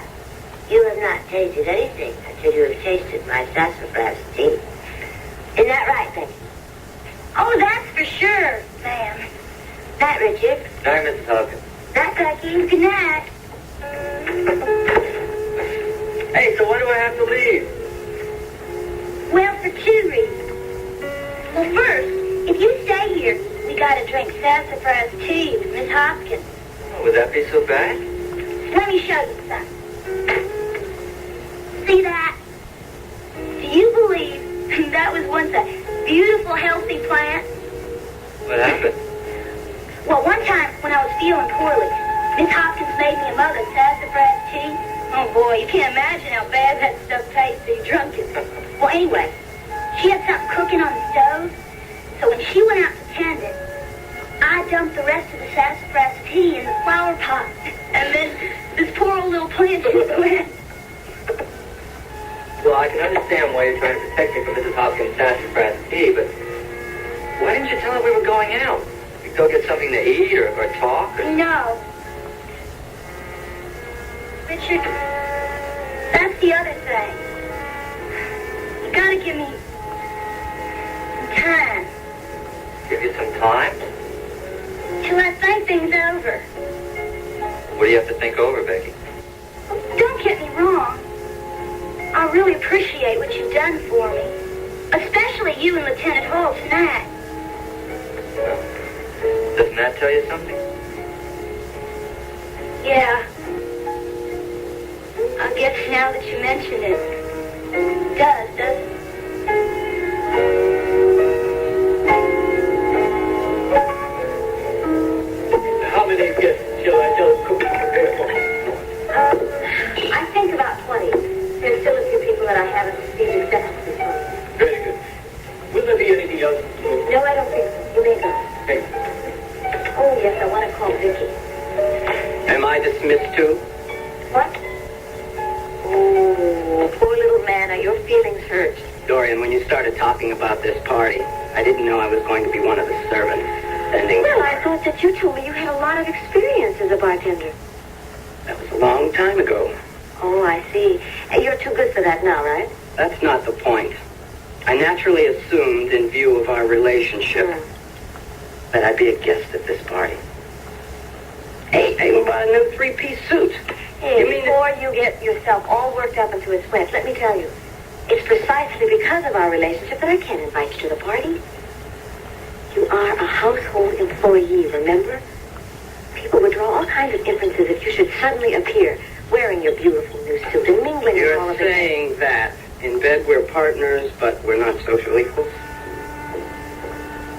[SPEAKER 2] you have not tasted anything until you have tasted my sassafras tea. Isn't that right, Becky?
[SPEAKER 7] Oh, that's for sure, ma'am.
[SPEAKER 2] Night, Richard.
[SPEAKER 5] Night, Mrs. Hopkins.
[SPEAKER 2] Night, Becky. Good night.
[SPEAKER 5] Hey,
[SPEAKER 6] Hey, so why do I have to leave?
[SPEAKER 7] Well, for 2 reasons. Well, first, if you stay here, we gotta drink sassafras tea with Miss Hopkins.
[SPEAKER 6] Oh, would that be so bad?
[SPEAKER 7] Let me show you something. See that? Do you believe that was once a beautiful, healthy plant?
[SPEAKER 6] What happened?
[SPEAKER 7] Well, one time when I was feeling poorly, Miss Hopkins made me a mug of sassafras tea. Oh, boy, you can't imagine how bad that stuff tastes till you drunk it. Well, anyway, she had something cooking on the stove, so when she went out to tend it, I dumped the rest of the sassafras tea in the flower pot, and then this poor old little plant just went.
[SPEAKER 6] Well, I can understand why you're trying to protect me from Mrs. Hopkins' sassafras tea, but why didn't you tell her we were going out? We'd go get something to eat or talk? Or...
[SPEAKER 7] No. Richard, that's the other thing. You gotta give me some time.
[SPEAKER 6] Give you some time?
[SPEAKER 7] Till I think things over.
[SPEAKER 6] What do you have to think over, Becky?
[SPEAKER 7] Don't get me wrong. I really appreciate what you've done for me. Especially you and Lieutenant Hall tonight.
[SPEAKER 6] Well, doesn't that tell you something?
[SPEAKER 7] Yeah. I guess now that you mention it, it does, doesn't it?
[SPEAKER 6] How many guests shall I tell Cook to prepare for?
[SPEAKER 2] I think about 20. There's still a few people that I haven't received acceptances from.
[SPEAKER 6] Very good. Will there be anything else?
[SPEAKER 2] No, I don't think so. You may go.
[SPEAKER 6] Thank you.
[SPEAKER 2] Oh, yes, I want to call Viki.
[SPEAKER 5] Am I dismissed too?
[SPEAKER 2] What? Oh, poor little man. Are your feelings hurt?
[SPEAKER 5] Dorian, when you started talking about this party, I didn't know I was going to be one of the servants. Sending...
[SPEAKER 2] Well, I thought that you told me you had a lot of experience as a bartender.
[SPEAKER 5] That was a long time ago.
[SPEAKER 2] Oh, I see. And you're too good for that now, right?
[SPEAKER 5] That's not the point. I naturally assumed, in view of our relationship, that I'd be a guest at this party. Hey, I bought a new 3-piece suit.
[SPEAKER 2] Hey, before you get yourself all worked up into a sweat, let me tell you, it's precisely because of our relationship that I can't invite you to the party. You are a household employee, remember? People would draw all kinds of inferences if you should suddenly appear wearing your beautiful new suit and mingling with all
[SPEAKER 5] You're
[SPEAKER 2] of it.
[SPEAKER 5] saying that in bed we're partners, but we're not social equals?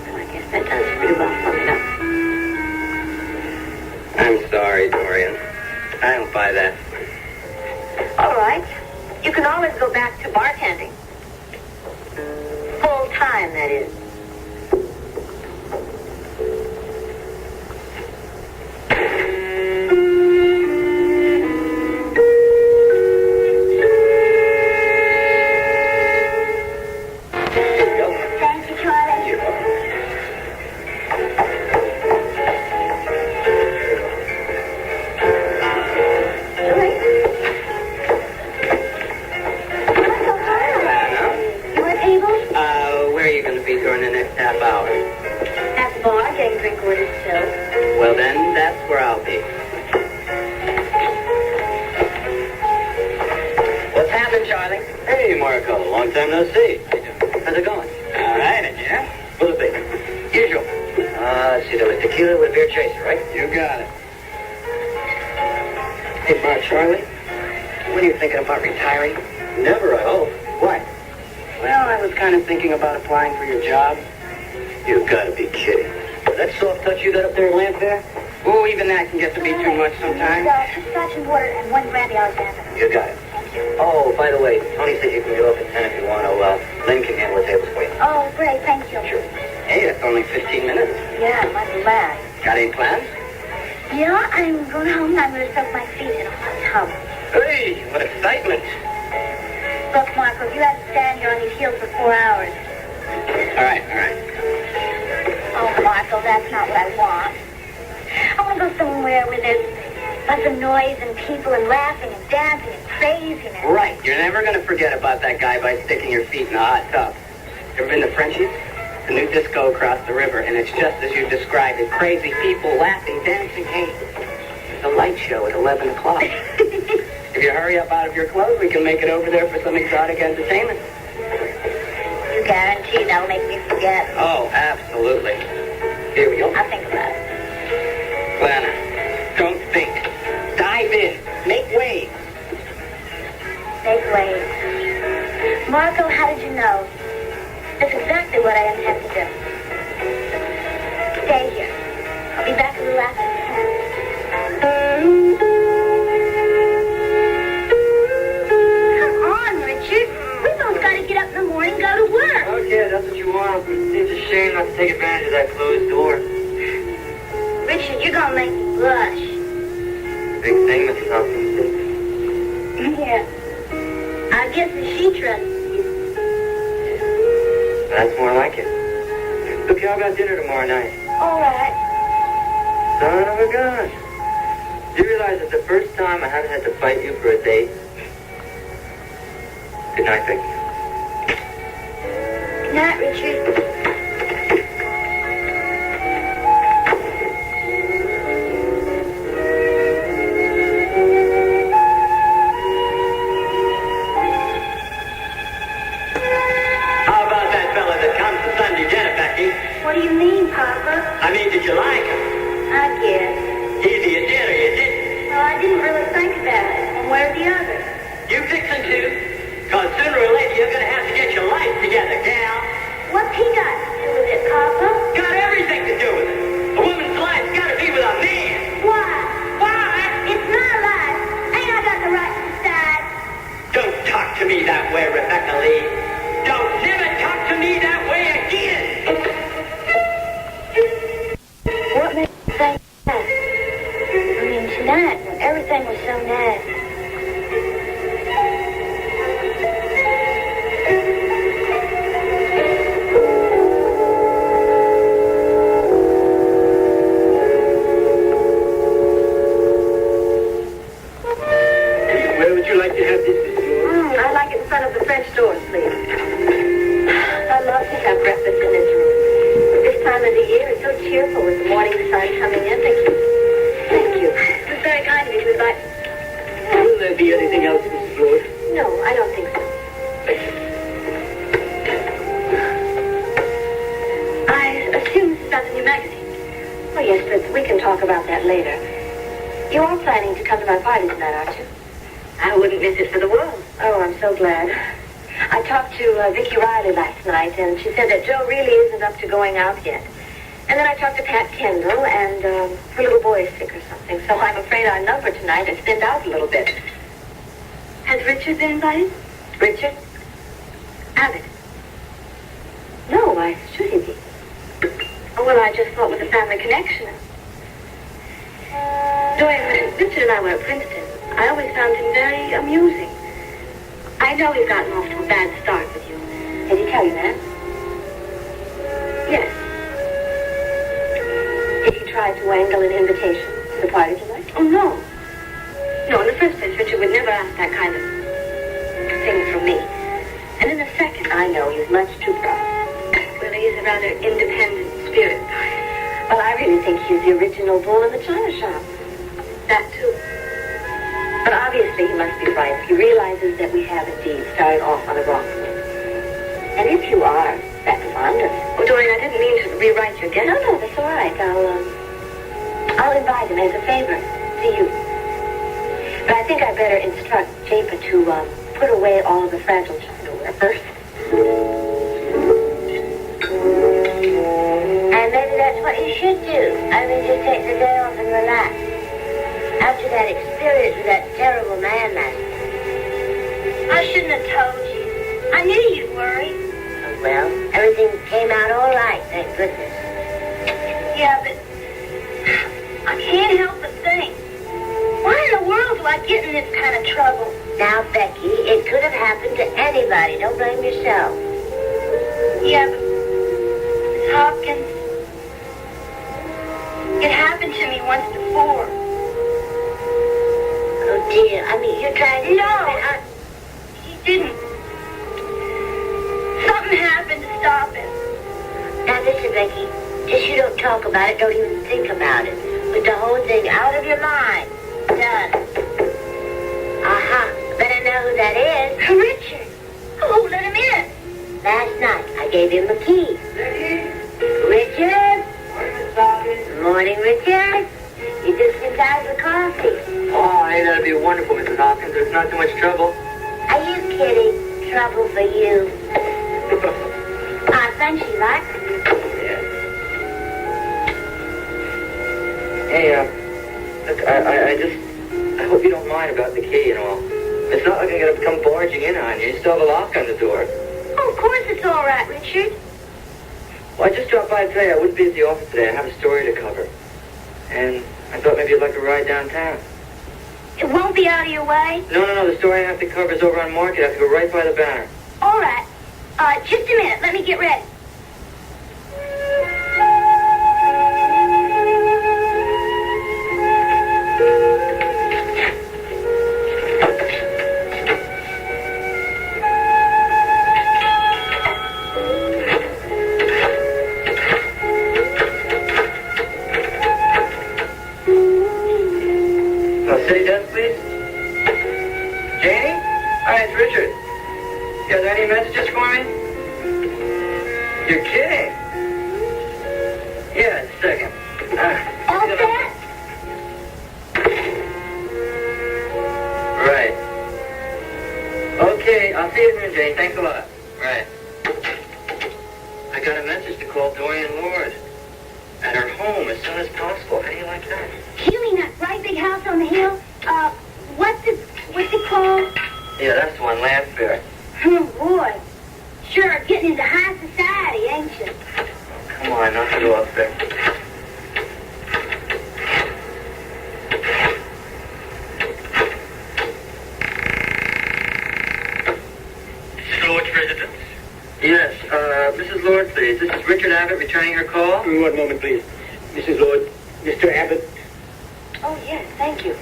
[SPEAKER 2] Well, I guess that does pretty well sum it up.
[SPEAKER 5] I'm sorry, Dorian. I don't buy that.
[SPEAKER 2] All right. You can always go back to bartending. Full time, that is.
[SPEAKER 7] Thank you, Charlie. You at table?
[SPEAKER 5] Where are you going to be during the next half hour?
[SPEAKER 2] At the bar, getting drink orders still.
[SPEAKER 5] Well, then, that's where I'll be. What's happened, Charley?
[SPEAKER 6] Hey, Marco. Long time no see.
[SPEAKER 5] How's it going?
[SPEAKER 6] All right, and yeah? What'll it be?
[SPEAKER 5] Usual. Let's see, there was tequila with a beer chaser, right?
[SPEAKER 6] You got it.
[SPEAKER 5] Hey, Charley, when are you thinking about retiring?
[SPEAKER 6] Never, I hope. Why?
[SPEAKER 5] Well, I was kind of thinking about applying for your job.
[SPEAKER 6] You've got to be kidding. That soft touch you got up there in Lanfair?
[SPEAKER 5] Oh, even that can get to be too much sometimes.
[SPEAKER 7] Scotch and water and 1 brandy Alexander.
[SPEAKER 6] You got it. Oh, by the way, Tony said you can get off at 10 if you want to. Lynn can handle the tables for you.
[SPEAKER 7] Oh, great, thank you.
[SPEAKER 5] Sure. Hey, that's only 15 minutes.
[SPEAKER 7] Yeah, I'm glad.
[SPEAKER 5] Got any plans?
[SPEAKER 7] Yeah, I'm going home and I'm going to soak my feet in a hot tub.
[SPEAKER 5] Hey, what excitement.
[SPEAKER 7] Look, Marco, you have to stand here on these heels for 4 hours.
[SPEAKER 5] All right.
[SPEAKER 7] Oh, Marco, that's not what I want. I want to go somewhere where there's lots of noise and people and laughing and dancing and craziness.
[SPEAKER 5] Right, you're never going to forget about that guy by sticking your feet in a hot tub. Ever been to Frenchie's? The new disco across the river, and it's just as you described it. Crazy people, laughing, dancing. Hey, there's a light show at 11 o'clock. If
[SPEAKER 6] If you hurry up out of your clothes, we can make it over there for some exotic entertainment.
[SPEAKER 7] You guarantee that'll make me forget?
[SPEAKER 6] Oh, absolutely. Here we go.
[SPEAKER 7] I'll think about it.
[SPEAKER 6] Lana, don't think. Dive in. Make waves.
[SPEAKER 7] Make waves. Marco, how did you know? That's exactly what I intend to do. Stay here. I'll be back a little after 10. Come on, Richard. We both got to get up in the morning and go to work.
[SPEAKER 1] Okay, that's what you want. It seems a shame not to take advantage of that closed door.
[SPEAKER 7] Richard, you're going to make me blush.
[SPEAKER 1] Big thing, Mrs. Hopkins.
[SPEAKER 7] Yeah. I guess that she trusts you.
[SPEAKER 1] That's more like it. Look, how about dinner tomorrow night?
[SPEAKER 7] All right.
[SPEAKER 1] Son of a gun. Do you realize it's the first time I haven't had to fight you for a date? Good night, Becky.
[SPEAKER 7] Good night, Richard. What do you mean, Papa?
[SPEAKER 6] I mean, did you like him?
[SPEAKER 7] I guess.
[SPEAKER 6] Either you did or you didn't.
[SPEAKER 7] Well, I didn't really think about it. And where's the other?
[SPEAKER 6] You fixin' to. Because sooner or later you're going to have to get your life together, gal.
[SPEAKER 7] What's he got to do with it, Papa?
[SPEAKER 6] Got everything to do with it. A woman's life's got to be with a man.
[SPEAKER 7] Why?
[SPEAKER 6] Why?
[SPEAKER 7] It's my life. Ain't I got the right to decide?
[SPEAKER 6] Don't talk to me that way, Rebecca Lee. Don't never talk to me that way again.
[SPEAKER 7] What made you think that? I mean, tonight, when everything was so nice.
[SPEAKER 6] Where would you like to have this, Mrs. Moore?
[SPEAKER 2] I'd like it in front of the French doors, please. I love to have breakfast in this room. This time of the year is so cheerful with the morning sun coming in. Thank you. Thank you. It was very kind of you to invite.
[SPEAKER 6] Will there be anything else, Mrs. Moore?
[SPEAKER 2] No, I don't think so. I assume this is about the new magazine. Oh, yes, but we can talk about that later. You are planning to come to my party tonight, aren't you? I wouldn't miss it for the world. Oh, I'm so glad. I talked to Viki Riley last night, and she said that Joe really isn't up to going out yet. And then I talked to Pat Kendall, and her little boy is sick or something, so I'm afraid our number tonight has thinned out a little bit. Has Richard been invited? Richard? Abbott? No, why should he be? Oh, well, I just thought with a family connection. Dorian, when Richard and I were at Princeton, I always found him very amusing. I know he's gotten off to a bad start with you. Did he tell you that? Yes. Did he try to wangle an invitation to the party tonight? Oh, no. No, in the first place, Richard would never ask that kind of thing from me. And in the second, I know he's much too proud. Well, he is a rather independent spirit. Well, I really think he's the original bull in the china shop. That, too. But obviously he must be right if he realizes that we have indeed started off on the wrong foot. And if you are that fond of... Oh, Dorian, I didn't mean to rewrite your guess. No, that's all right. I'll invite him as a favor to you. But I think I better instruct Chapin to put away all of the fragile chinaware first.
[SPEAKER 7] And maybe that's what you should do. I mean, just take the day off and relax. After that experience with that terrible man last night. I shouldn't have told you. I knew you'd worry. Oh, well, everything came out all right, thank goodness. Yeah, but I can't help but think. Why in the world do I get in this kind of trouble? Now, Becky, it could have happened to anybody. Don't blame yourself. Yeah, but Miss Hopkins, it happened to me once before. Oh, dear. I mean, you're trying to... No, he didn't. Something happened to stop him. Now, listen, Becky. Just you don't talk about it. Don't even think about it. Put the whole thing out of your mind. Done. Aha. gave him the key. Richard? Good morning, Richard. You just in time for coffee.
[SPEAKER 6] Oh, hey, that'd be wonderful, Mrs. Hopkins. There's not too much trouble.
[SPEAKER 7] Are you kidding? Trouble for you. I think she likes it.
[SPEAKER 1] Hey, look, I hope you don't mind about the key and all. It's not like I'm going to come barging in on you. You still have a lock on the door.
[SPEAKER 7] Oh, of course it's all right, Richard.
[SPEAKER 1] Well, I just dropped by to tell you I wouldn't be at the office today. I have a story to cover. And I thought maybe you'd like a ride downtown.
[SPEAKER 7] It won't be out of your way?
[SPEAKER 1] No. The story I have to cover is over on Market. I have to go right by the banner.
[SPEAKER 7] All right. Just a minute. Let me get ready.
[SPEAKER 1] City desk, please. Janie? Hi, it's Richard. You have any messages for me? You're kidding. Yeah, just a second.
[SPEAKER 7] All set?
[SPEAKER 1] Right. Okay, I'll see you soon, Janie. Thanks a lot. Right. I got a message to call Dorian Lord at her home as soon as possible. How do you like that?
[SPEAKER 7] You mean that great big house on the hill? What's it called?
[SPEAKER 1] Yeah, that's the one, Landfair.
[SPEAKER 7] Oh, boy. Sure, getting into high society, ain't you?
[SPEAKER 1] Come on, knock it off there.
[SPEAKER 6] Mrs. Lord's residence?
[SPEAKER 1] Yes, Mrs. Lord, please. This is Richard Abbott returning your call.
[SPEAKER 6] One moment, please. Mrs. Lord, Mr. Abbott.
[SPEAKER 2] Oh, yes, thank you.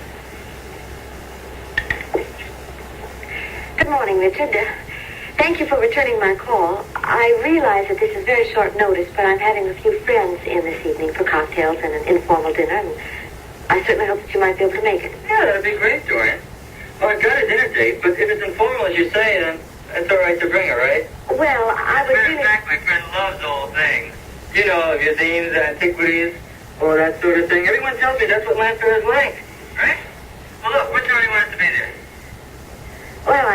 [SPEAKER 2] Good morning, Richard. Thank you for returning my call. I realize that this is very short notice, but I'm having a few friends in this evening for cocktails and an informal dinner, and I certainly hope that you might be able to make it.
[SPEAKER 1] Yeah, that'd be great, Dorian. Well, I've got a dinner date, but if it's informal, as you say, then it's all right to bring her, right?
[SPEAKER 2] Well, I was really...
[SPEAKER 1] In fact, my friend loves old things. You know, museums, antiquities, all that sort of thing. Everyone tells me that's what Landfair is like, right? Well, look, what time do you want us to be there?
[SPEAKER 2] Well,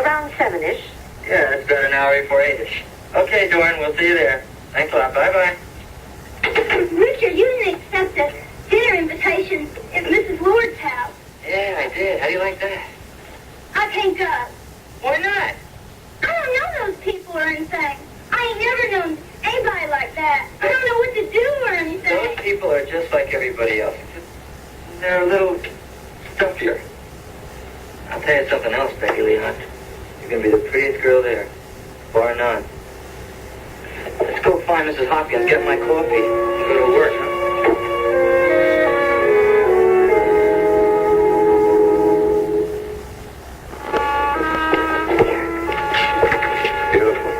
[SPEAKER 2] around 7-ish.
[SPEAKER 1] Yeah, that's about an hour before 8-ish. Okay, Dorian, we'll see you there. Thanks a lot. Bye-bye.
[SPEAKER 7] Richard, you didn't accept a dinner invitation at Mrs. Lord's house.
[SPEAKER 1] Yeah, I did. How do you like that?
[SPEAKER 7] I can't go.
[SPEAKER 1] Why not?
[SPEAKER 7] I don't know those people or anything. I ain't never known anybody like that. I don't know what to do or anything.
[SPEAKER 1] Those people are just like everybody else. They're a little stuffier. I'll tell you something else, Becky Lee Hunt. You're going to be the prettiest girl there, bar none. Let's go find Mrs. Hopkins, get my coffee, and go to work, huh?
[SPEAKER 3] Beautiful.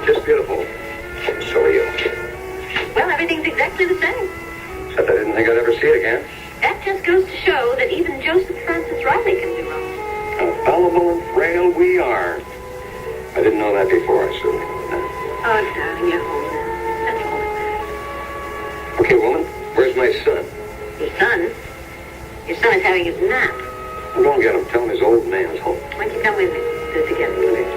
[SPEAKER 3] Just beautiful. So are you.
[SPEAKER 2] Well, everything's exactly the same.
[SPEAKER 3] Except I didn't think I'd ever see it again.
[SPEAKER 2] That just goes to show that even Joseph Francis Riley can do wrong.
[SPEAKER 3] How fallible and frail we are. I didn't know that before, I certainly know that.
[SPEAKER 2] Oh, darling, you're home now. That's all that matters.
[SPEAKER 3] Okay, woman, where's my son?
[SPEAKER 2] Your son? Your son is having his nap.
[SPEAKER 3] Well, go and get him. Tell him his old man's home.
[SPEAKER 2] Why don't you come with me? Do it together, please.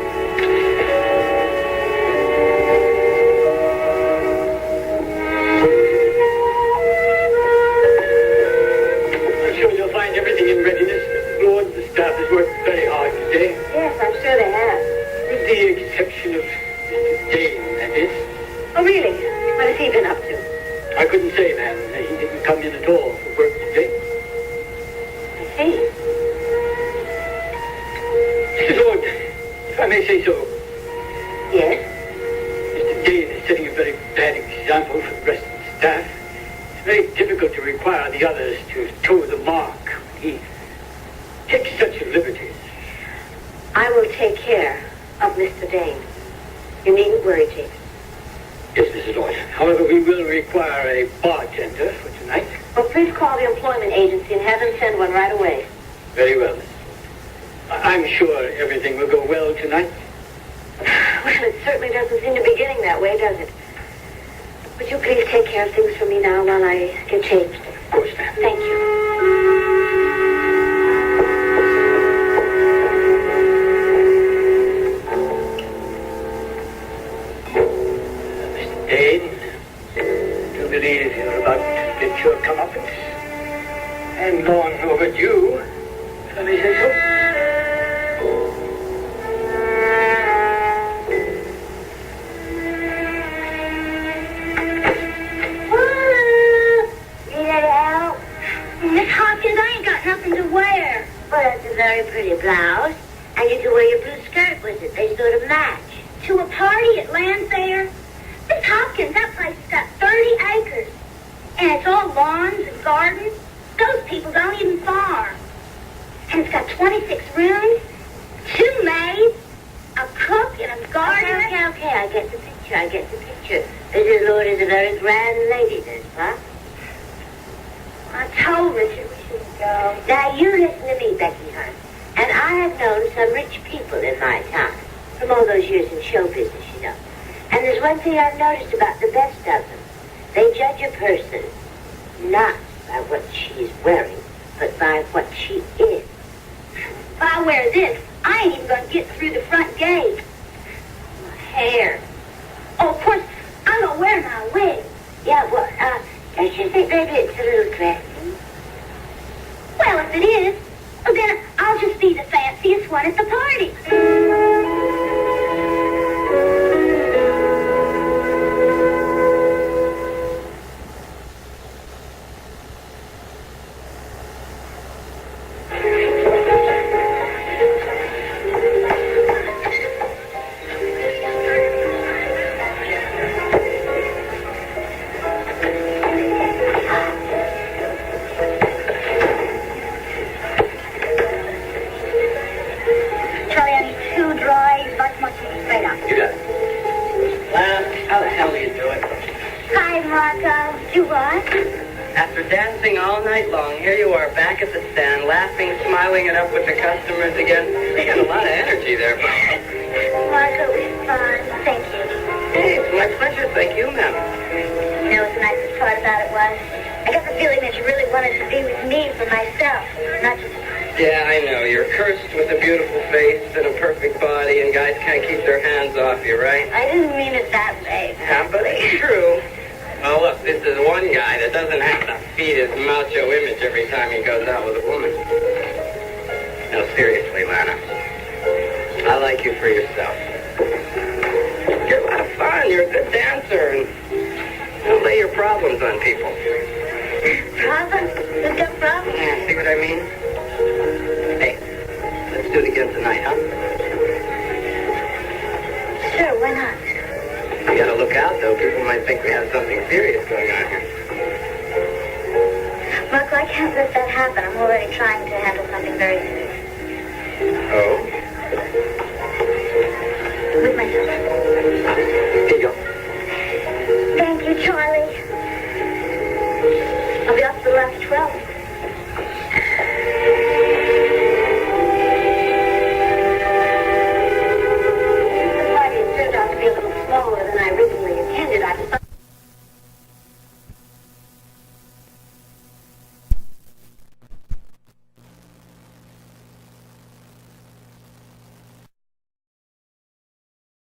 [SPEAKER 6] I'm sure you'll find everything in readiness. Lord, the staff has worked very hard today.
[SPEAKER 2] Yes, I'm sure they have.
[SPEAKER 6] With the exception of Mr. Dane, that is.
[SPEAKER 2] Oh, really? What has he been up to?
[SPEAKER 6] I couldn't say, ma'am. He didn't come in at all for work today.
[SPEAKER 2] I see.
[SPEAKER 6] Mrs. Lord, if I may say so,
[SPEAKER 2] Yes?
[SPEAKER 6] Mr. Dane is setting a very bad example for the rest of the staff. It's very difficult to require the others to toe the mark when he takes such liberties.
[SPEAKER 2] I will take care of Mr. Dane. You needn't worry, Jameson.
[SPEAKER 6] Yes, Mrs. Lloyd. However, we will require a bartender for tonight.
[SPEAKER 2] Well, please call the employment agency and have them send one right away.
[SPEAKER 6] Very well, Mrs. Lloyd. I'm sure everything will go well tonight.
[SPEAKER 2] Well, it certainly doesn't seem to be getting that way, does it? Would you please take care of things for me now while I get changed?
[SPEAKER 6] Of course, ma'am.
[SPEAKER 2] Thank you.
[SPEAKER 6] Mr. Dane, do believe you're about to get your comeuppance. And long overdue, if I may say so.
[SPEAKER 7] Miss Hopkins, I ain't got nothing to wear.
[SPEAKER 2] Well, that's a very pretty blouse. And you can wear your blue skirt with it. They sort of match.
[SPEAKER 7] To a party at Land Fair? Miss Hopkins, that place has got 30 acres. And it's all lawns and gardens. Those people don't even farm. And it's got 26 rooms, 2 maids, a cook, and a gardener.
[SPEAKER 2] Okay, I get the picture. Mrs. Lord is a very grand lady, then, huh?
[SPEAKER 7] I told Richard we shouldn't go.
[SPEAKER 2] Now, you listen to me, Becky, hon. And I have known some rich people in my time, from all those years in show business, you know. And there's one thing I've noticed about the best of them. They judge a person not by what she's wearing, but by what she is.
[SPEAKER 7] If I wear this, I ain't even going to get through the front gate. My hair. Oh, of course, I'm going to wear my wig.
[SPEAKER 2] Yeah, well, don't you think maybe it's a little dressy?
[SPEAKER 7] Well, if it is, well, then I'll just be the fanciest one at the party.
[SPEAKER 1] After dancing all night long, here you are back at the stand, laughing, smiling it up with the customers again. You got a lot of energy there,
[SPEAKER 7] Margaret was fun. Thank you.
[SPEAKER 1] Hey, it's my pleasure. Thank you, ma'am.
[SPEAKER 7] You know what the nicest part about it was? I got the feeling that you really wanted to be with me for myself, not just...
[SPEAKER 1] Yeah, I know. You're cursed with a beautiful face and a perfect body, and guys can't keep their hands off you, right?
[SPEAKER 7] I didn't mean it that way.
[SPEAKER 1] Yeah, but it's true. Well, look, this is one guy that doesn't have to feed his macho image every time he goes out with a woman. No, seriously, Lana. I like you for yourself. You're a lot of fun. You're a good dancer, and don't lay your problems on people.
[SPEAKER 7] Problems? Who's got problems?
[SPEAKER 1] Yeah, see what I mean? Hey, let's do it again tonight, huh?
[SPEAKER 7] Sure, why not?
[SPEAKER 1] You gotta look out, though. People might think we have something serious going on here.
[SPEAKER 7] Marco, I can't let that happen. I'm already trying to handle something very serious.
[SPEAKER 1] Oh?